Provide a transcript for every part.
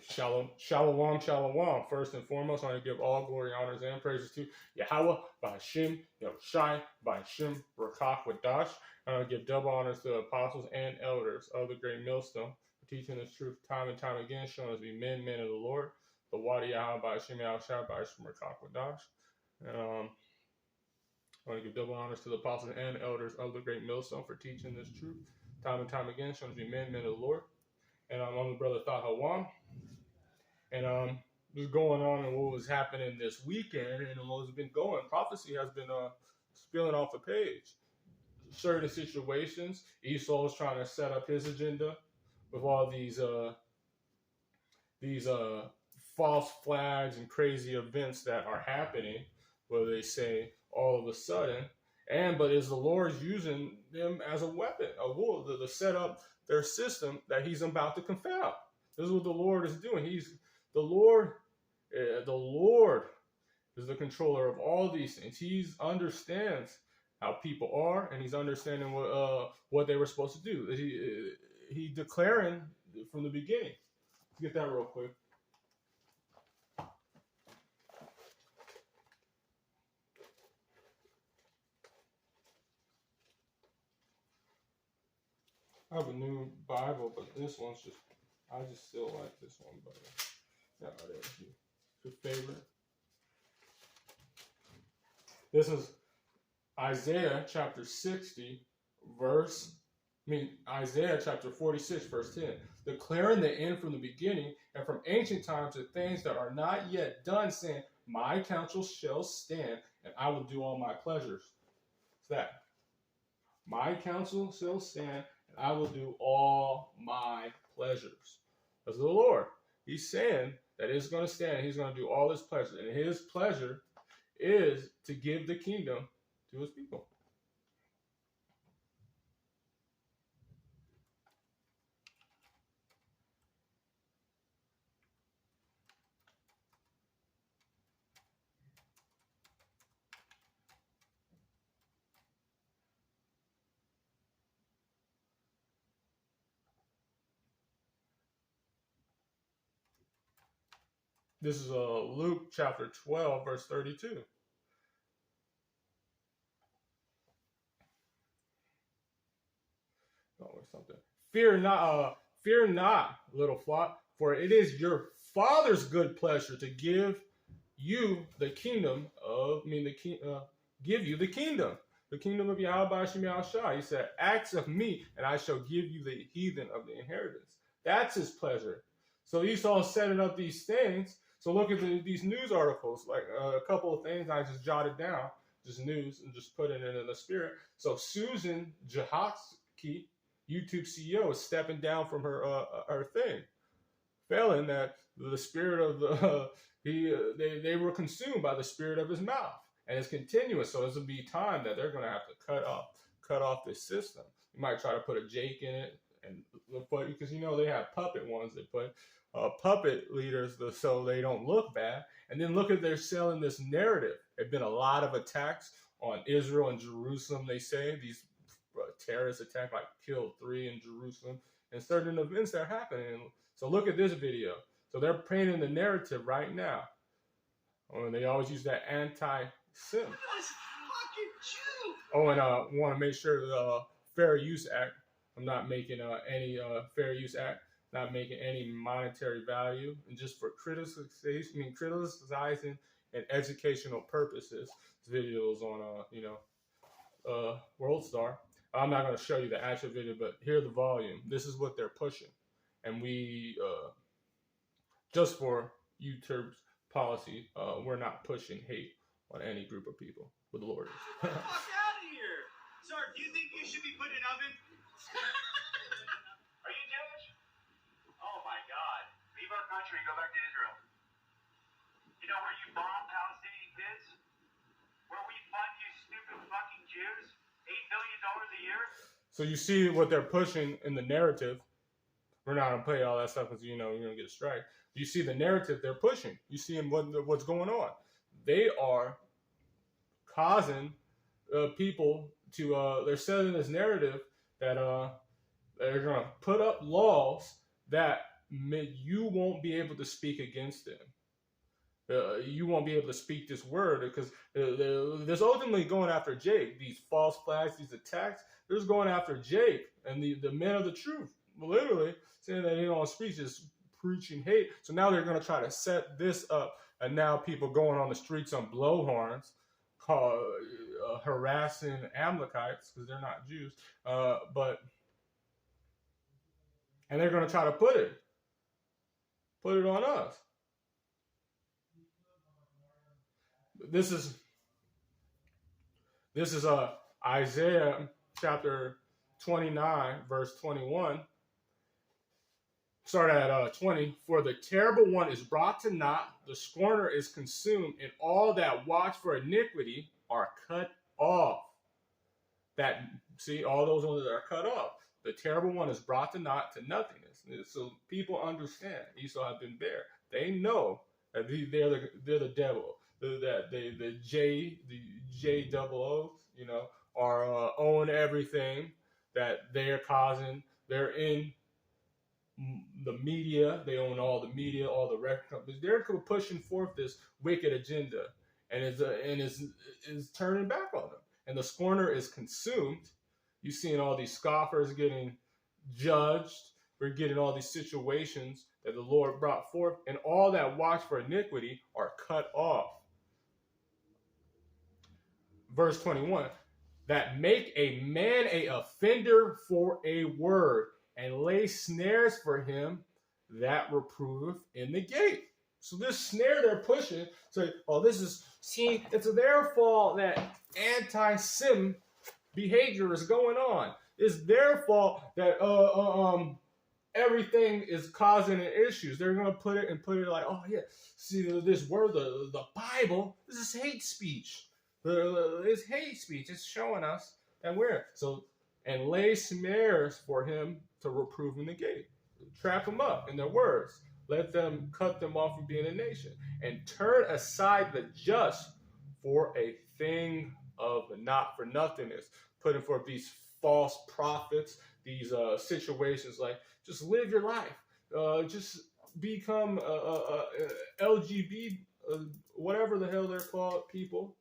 Shalom, shalom, shalom. First and foremost, I want to give all glory, honors, and praises to Yahweh, Ba'Hashem, Yahushai, Ba'Hashem, Rakach, Wadash. I want to give double honors to the apostles and elders of the great millstone for teaching this truth time and time again, showing us to be men of the Lord. The Wadi Yahweh, Ba'Hashem, Yahushai, Ba'Hashem, Rakach, Wadash. I want to give double honors to the apostles and elders of the great millstone for teaching this truth time and time again, showing us to be men of the Lord. And I'm the brother Taha Wam. And just going on and what was happening this weekend and what's been going, prophecy has been spilling off the page. Certain situations, Esau is trying to set up his agenda with all these false flags and crazy events that are happening, where they say all of a sudden, but is the Lord using them as a weapon, a wool, to set up their system that he's about to confound. This is what the Lord is doing. The Lord is the controller of all these things. He understands how people are, and he's understanding what they were supposed to do. He declaring from the beginning. Let's get that real quick. I have a new Bible, but this one's I just still like this one better. Yeah, there's your favorite. This is Isaiah chapter 60, Isaiah chapter 46, verse 10. Declaring the end from the beginning and from ancient times the things that are not yet done, saying, my counsel shall stand, and I will do all my pleasures. It's that. My counsel shall stand, and I will do all my pleasures. That's the Lord. He's saying that it's going to stand. He's going to do all his pleasure. And his pleasure is to give the kingdom to his people. This is Luke chapter 12, verse 32. Oh, or something. Fear not, little flock, for it is your Father's good pleasure to give you the kingdom give you the kingdom of Yahweh Ba'Hashem Yahushai. He said, "Acts of me, and I shall give you the heathen of the inheritance." That's his pleasure. So Esau setting up these things. So look at these news articles, like a couple of things I just jotted down, just news, and just put it in the spirit. So Susan Jahatsky, YouTube CEO, is stepping down from her thing, failing that the spirit of they were consumed by the spirit of his mouth, and it's continuous. So this will be time that they're going to have to cut off this system. You might try to put a Jake in it, and because they have puppet ones. They put puppet leaders so they don't look bad. And then look at they're selling this narrative. There've been a lot of attacks on Israel and Jerusalem. They say these terrorist attacks, like killed 3 in Jerusalem, and certain events that are happening. So look at this video. So they're painting the narrative right now. And they always use that anti-sim. Oh, and want to make sure the Fair Use Act. I'm not making any Fair Use Act. Not making any monetary value, and just for criticizing and educational purposes. This video is on World Star. I'm not going to show you the actual video, but hear the volume. This is what they're pushing, and we just for YouTube's policy, we're not pushing hate on any group of people. With the Lord. Fuck out of here, sir. Do you think you should be put in an oven? Are you Jewish? Oh my God. Leave our country, go back to Israel. You know where you bomb Palestinian kids? Where we fund you stupid fucking Jews? $8 billion a year? So you see what they're pushing in the narrative. We're not going to play all that stuff because, you're going to get a strike. You see the narrative they're pushing. You see what's going on. They are causing people to, they're selling this narrative that they're going to put up laws that you won't be able to speak against them. You won't be able to speak this word because there's ultimately going after Jake. These false flags, these attacks, they're just going after Jake and the men of the truth, literally saying that he don't speak, just preaching hate. So now they're going to try to set this up, and now people going on the streets on blowhorns, harassing Amalekites because they're not Jews, and they're going to try to put it on us. This is Isaiah chapter 29, verse 21. Start at 20. For the terrible one is brought to naught, the scorner is consumed, and all that watch for iniquity are cut off. All those ones that are cut off. The terrible one is brought to naught, to nothingness. So people understand. Esau have been bare. They know that they're the devil. The J double O's, are own everything, that they're causing. They're in the media. They own all the media, all the record companies. They're pushing forth this wicked agenda, and is turning back on them. And the scorner is consumed. You're seeing all these scoffers getting judged. We're getting all these situations that the Lord brought forth, and all that watch for iniquity are cut off. Verse 21, that make a man a offender for a word, and lay snares for him that reproveth in the gate. So this snare they're pushing, it's their fault that anti-sim behavior is going on. It's their fault that everything is causing issues. They're going to put it like, oh yeah, see this word, the Bible, this is hate speech. It's hate speech. It's showing us that and lay snares for him to reprove in the gate. Trap them up in their words. Let them cut them off from being a nation. And turn aside the just for a thing of not for nothingness. Putting forth these false prophets, these situations like, just live your life. Just become LGBT, whatever the hell they're called, people.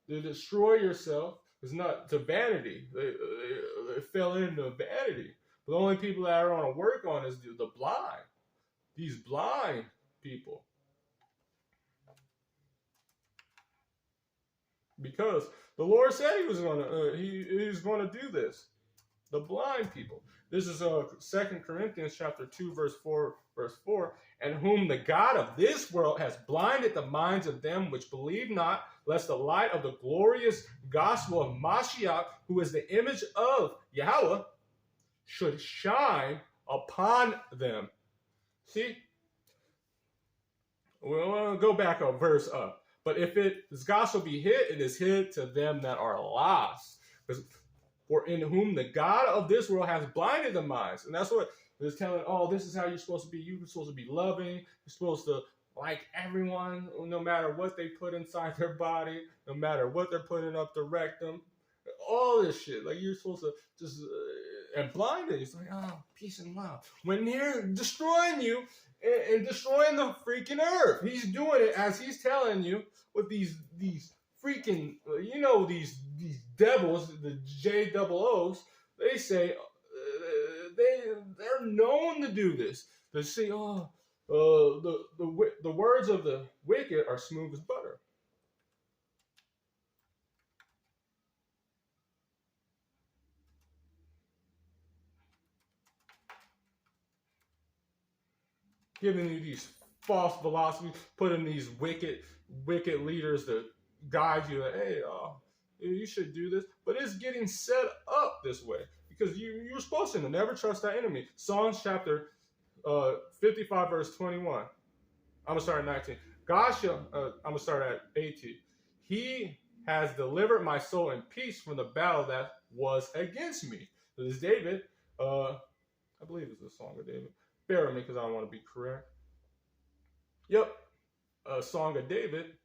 To destroy yourself is not to vanity. They fell into vanity. But the only people that are going to work on is the blind. These blind people. Because the Lord said he was going to do this. The blind people. This is 2 Corinthians chapter 2, verse 4, and whom the God of this world has blinded the minds of them which believe not, lest the light of the glorious gospel of Mashiach, who is the image of Yahweh, should shine upon them. See? We'll go back a verse up. But if this gospel be hid, it is hid to them that are lost. For in whom the God of this world has blinded the minds. And that's what it's telling, this is how you're supposed to be. You're supposed to be loving. You're supposed to like everyone, no matter what they put inside their body, no matter what they're putting up the rectum. All this shit. Like, you're supposed to just, and blinded. It's like, peace and love. When they're destroying you and destroying the freaking earth. He's doing it as he's telling you with these freaking, these devils, the J double O's, they say, they're known to do this. They say, the words of the wicked are smooth as butter. Giving you these false philosophies, putting these wicked leaders to guide you. Hey, you should do this, but it's getting set up this way because you're supposed to never trust that enemy. Psalms chapter 55, verse 21. I'm gonna start at 19. God shall. I'm gonna start at 18. He has delivered my soul in peace from the battle that was against me. This is David. I believe it's a song of David. Bear with me because I don't want to be correct. Yep, a song of David.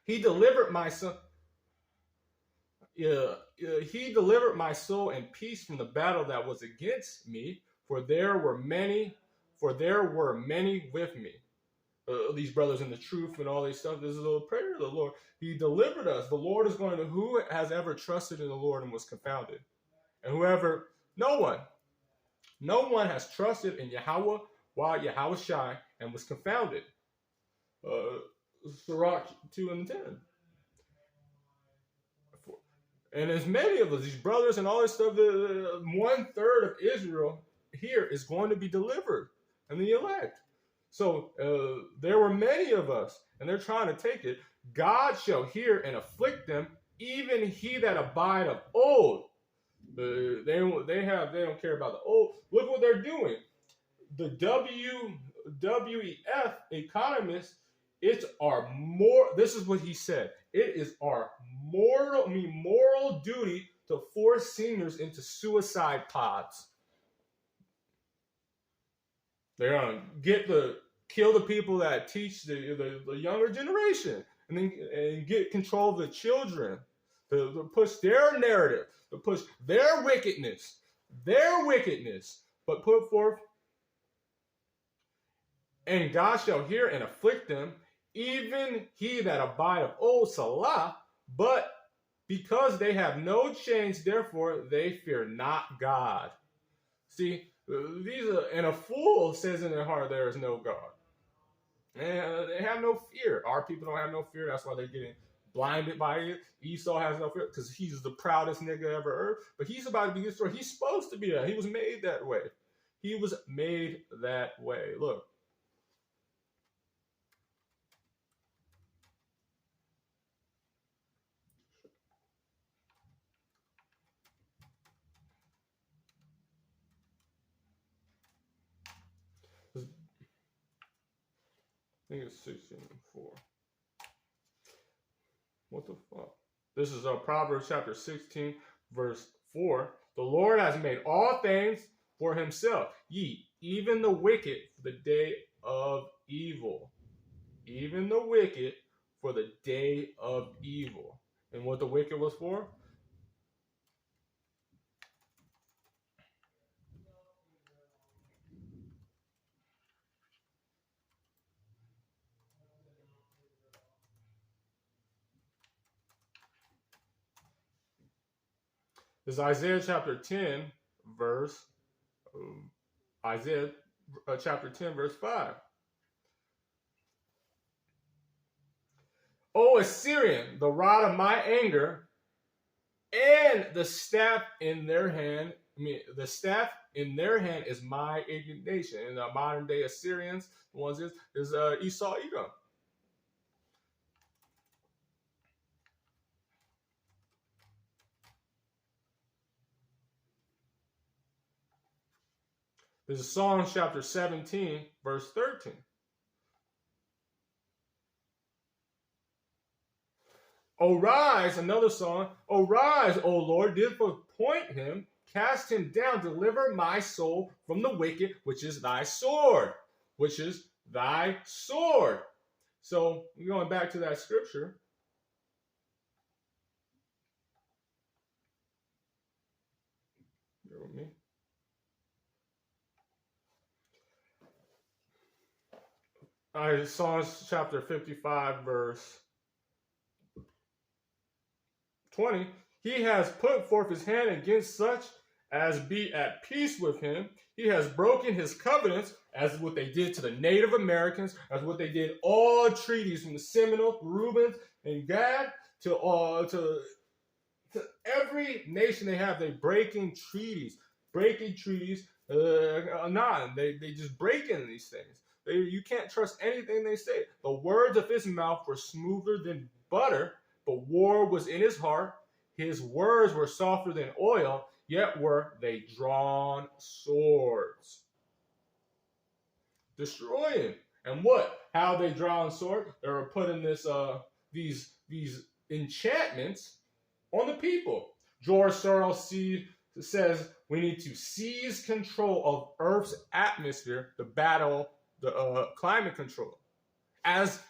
He delivered my son. He delivered my soul in peace from the battle that was against me. for there were many with me. These brothers in the truth and all these stuff. This is a prayer of the Lord. He delivered us. The Lord is going to, who has ever trusted in the Lord and was confounded? And no one has trusted in Yahweh while Yahweh Shai and was confounded. Sirach 2 and 10. And as many of us, these brothers and all this stuff, 1/3 of Israel here is going to be delivered and the elect. So there were many of us, and they're trying to take it. God shall hear and afflict them, even he that abide of old. They don't care about the old. Look what they're doing. The WEF economists, this is what he said. It is our moral duty to force seniors into suicide pods. They're gonna kill the people that teach the younger generation, and get control of the children, to push their narrative, to push their wickedness, but put forth. And God shall hear and afflict them, even he that abide of old, Salah, but because they have no change, therefore they fear not God. See, and a fool says in their heart there is no God. And they have no fear. Our people don't have no fear. That's why they're getting blinded by it. Esau has no fear because he's the proudest nigga ever heard. But he's about to be destroyed. He's supposed to be that. He was made that way. Look. I think it's 16:4. What the fuck? This is Proverbs chapter 16, verse 4. The Lord has made all things for himself. Even the wicked for the day of evil. Even the wicked for the day of evil. And what the wicked was for? This is Isaiah chapter 10, verse 5. O Assyrian, the rod of my anger, and the staff in their hand. The staff in their hand is my indignation. And the modern day Assyrians, the ones is Esau, Edom. This is Psalms chapter 17, verse 13. Arise, another song. Arise, O Lord, disappoint him, cast him down, deliver my soul from the wicked, which is thy sword. So, going back to that scripture. Bear with me. Psalms chapter 55, verse 20. He has put forth his hand against such as be at peace with him. He has broken his covenants, as what they did to the Native Americans, as what they did all treaties from the Seminoles, Reubens, and Gad to every nation they have. They breaking treaties. They just breaking these things. You can't trust anything they say. The words of his mouth were smoother than butter, but war was in his heart. His words were softer than oil, yet were they drawn swords. Destroying. And how they drawn sword? They were putting these enchantments on the people. George Soros says we need to seize control of Earth's atmosphere to battle the climate control. As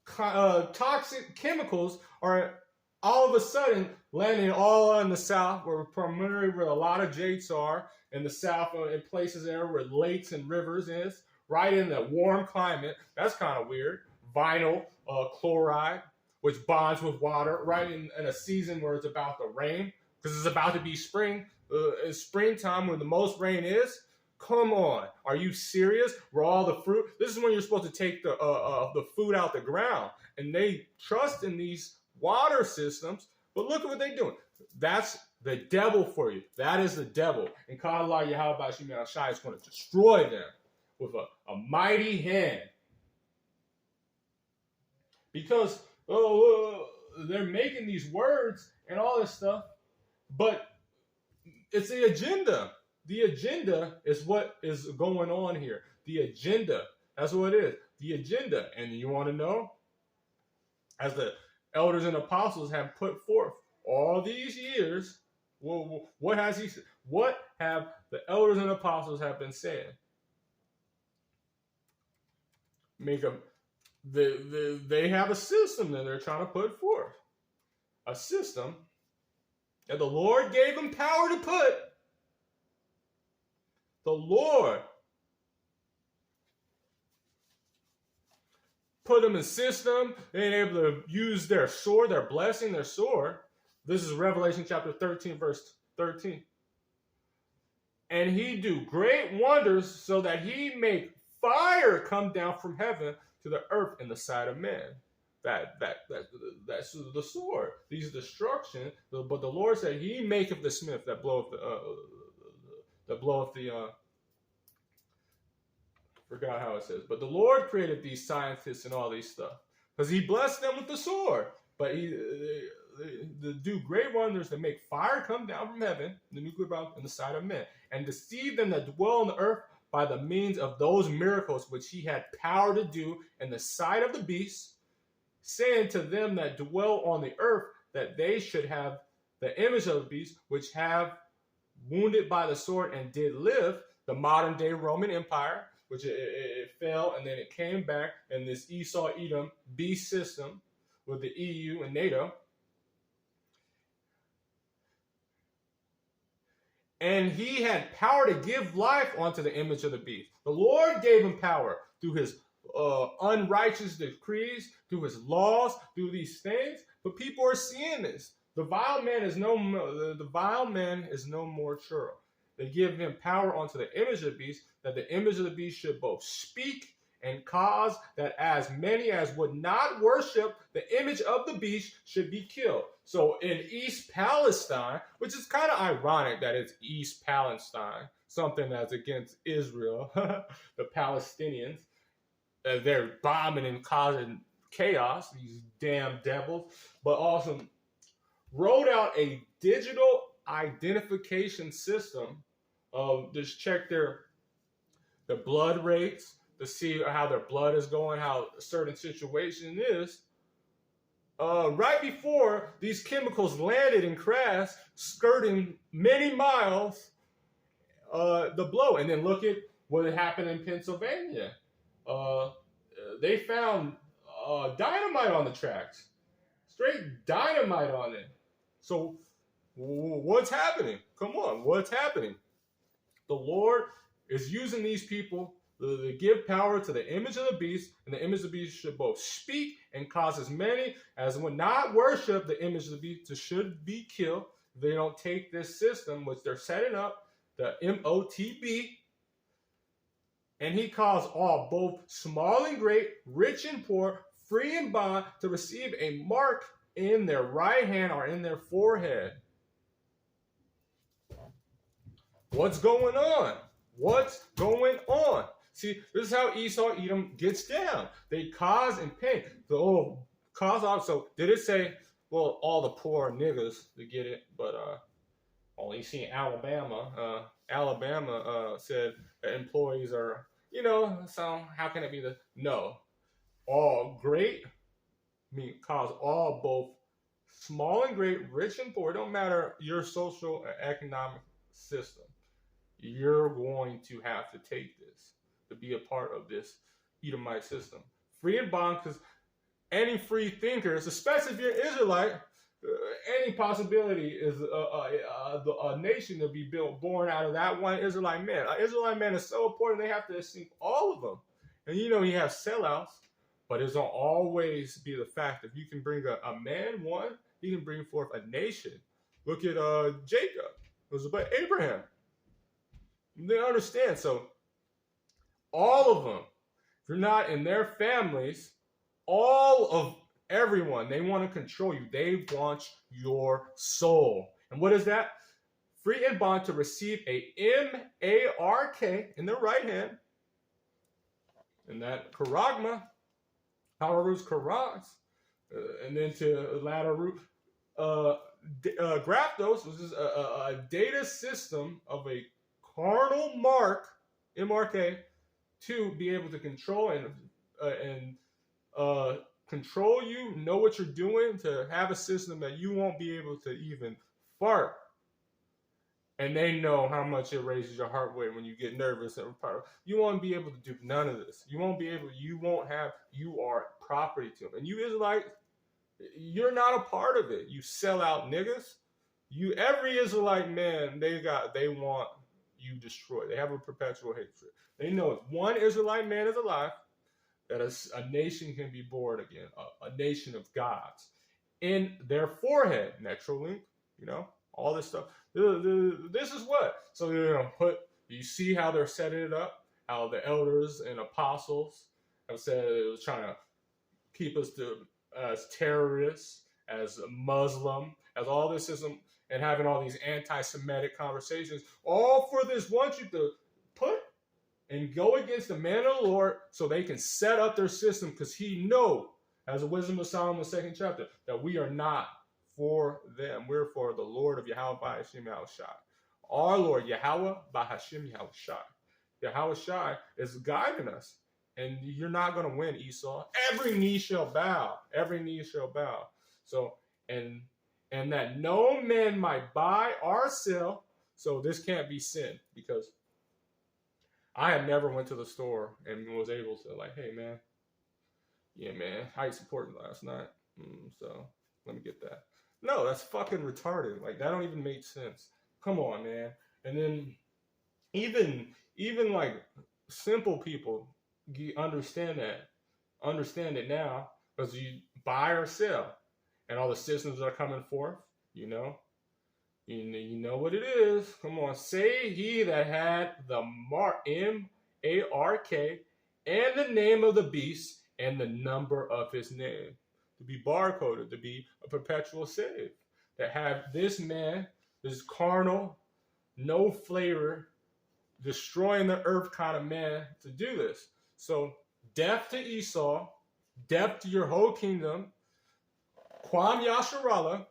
toxic chemicals are all of a sudden landing all in the south, primarily where a lot of jakes are, in the south, in places there where lakes and rivers is, right in the warm climate. That's kind of weird. Vinyl chloride, which bonds with water, right in a season where it's about to rain, because it's about to be spring. It's springtime when the most rain is. Come on, are you serious? Where all the fruit? This is when you're supposed to take the food out the ground, and they trust in these water systems. But look at what they're doing. That's the devil for you. That is the devil. And Allah Yahweh Shemel Shai is going to destroy them with a mighty hand. Because they're making these words and all this stuff, but it's the agenda. The agenda is what is going on here. The agenda. That's what it is. The agenda. And you want to know? As the elders and apostles have put forth all these years, what have the elders and apostles have been saying? They have a system that they're trying to put forth. A system that the Lord gave them power to put. The Lord put them in system. They ain't able to use their sword, their blessing, their sword. This is Revelation chapter 13, verse 13. And he do great wonders so that he make fire come down from heaven to the earth in the sight of men. That's the sword. These destruction. But the Lord said, He maketh the smith that bloweth forgot how it says. But the Lord created these scientists and all these stuff because He blessed them with the sword. But He do great wonders to make fire come down from heaven, the nuclear bomb, in the sight of men, and deceive them that dwell on the earth by the means of those miracles which He had power to do in the sight of the beast, saying to them that dwell on the earth that they should have the image of the beast, which have wounded by the sword and did live. The modern day Roman Empire, which it fell and then it came back, and this Esau-Edom beast system with the EU and NATO. And he had power to give life unto the image of the beast. The Lord gave him power through his unrighteous decrees, through his laws, through these things. But people are seeing this. The vile man is no more true. They give him power unto the image of the beast, that the image of the beast should both speak and cause that as many as would not worship the image of the beast should be killed. So in East Palestine, which is kind of ironic that it's East Palestine, something that's against Israel, the Palestinians, they're bombing and causing chaos, these damn devils, but also wrote out a digital identification system of just check the blood rates, to see how their blood is going, how a certain situation is. Right before these chemicals landed and crashed, skirting many miles, the blow. And then look at what happened in Pennsylvania. They found dynamite on the tracks. Straight dynamite on it. So what's happening? Come on, what's happening? The Lord is using these people to give power to the image of the beast, and the image of the beast should both speak and cause as many as would not worship the image of the beast should be killed. If they don't take this system, which they're setting up, the MOTB, and he caused all, both small and great, rich and poor, free and bond, to receive a mark in their right hand or in their forehead. What's going on? What's going on? See, this is how Esau-Edom gets down. They cause and pain. So did it say, well, all the poor niggas to get it, but you see Alabama. Alabama said that employees are, so how can it be no. All great, cause all, both small and great, rich and poor, don't matter your social or economic system. You're going to have to take this to be a part of this Edomite system. Free and bond, because any free thinkers, especially if you're an Israelite, any possibility is a nation to be built, born out of that one Israelite man. An Israelite man is so important, they have to sink all of them. And you have sellouts, but it's going to always be the fact that you can bring a man, one, he can bring forth a nation. Look at Jacob. It was about Abraham. They understand. So all of them, if you're not in their families, all of everyone, they want to control you. They want your soul. And what is that? Free and bond to receive a M-A-R-K in the right hand. And that charagma, power roots charags. And then to latter root, graptos, which is a data system of a carnal mark, M-R-K, to be able to control and control you, know what you're doing, to have a system that you won't be able to even fart. And they know how much it raises your heart rate when you get nervous. You won't be able to do none of this. You are property to them. And you Israelites, you're not a part of it. You sell out niggas. Every Israelite man, they want you destroyed. They have a perpetual hatred. They know if one Israelite man is alive, that a nation can be born again, a nation of gods. In their forehead, Netralink, all this stuff. This is what. So you see how they're setting it up, how the elders and apostles have said it was trying to keep us as terrorists, as Muslim, as all this system, and having all these anti-Semitic conversations, all for this want you to put and go against the man of the Lord so they can set up their system, because he know, as the wisdom of Solomon, the 2nd chapter, that we are not for them. We're for the Lord of Yahweh by Hashem Yahushai. Our Lord, Yahweh by Hashem Yahushai. Yahweh Shai is guiding us. And you're not going to win, Esau. Every knee shall bow. Every knee shall bow. So, and that no man might buy or sell. So this can't be sin, because I have never went to the store and was able to hey, man. Yeah, man. How you supporting last night? So let me get that. No, that's fucking retarded. That don't even make sense. Come on, man. And then even simple people understand it now, because you buy or sell, and all the systems are coming forth. You know what it is. Come on, say he that had the mark M-A-R-K and the name of the beast and the number of his name, to be barcoded, to be a perpetual save, that have this man, this carnal, no flavor, destroying the earth kind of man to do this. So death to Esau, death to your whole kingdom, Kwam Yasharallah,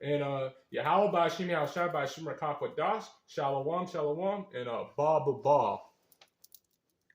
and Yahweh Ba'ashim Yahushai Ba'ashim Rakakwadash, Shalom, Shalom, and Ba Ba Ba.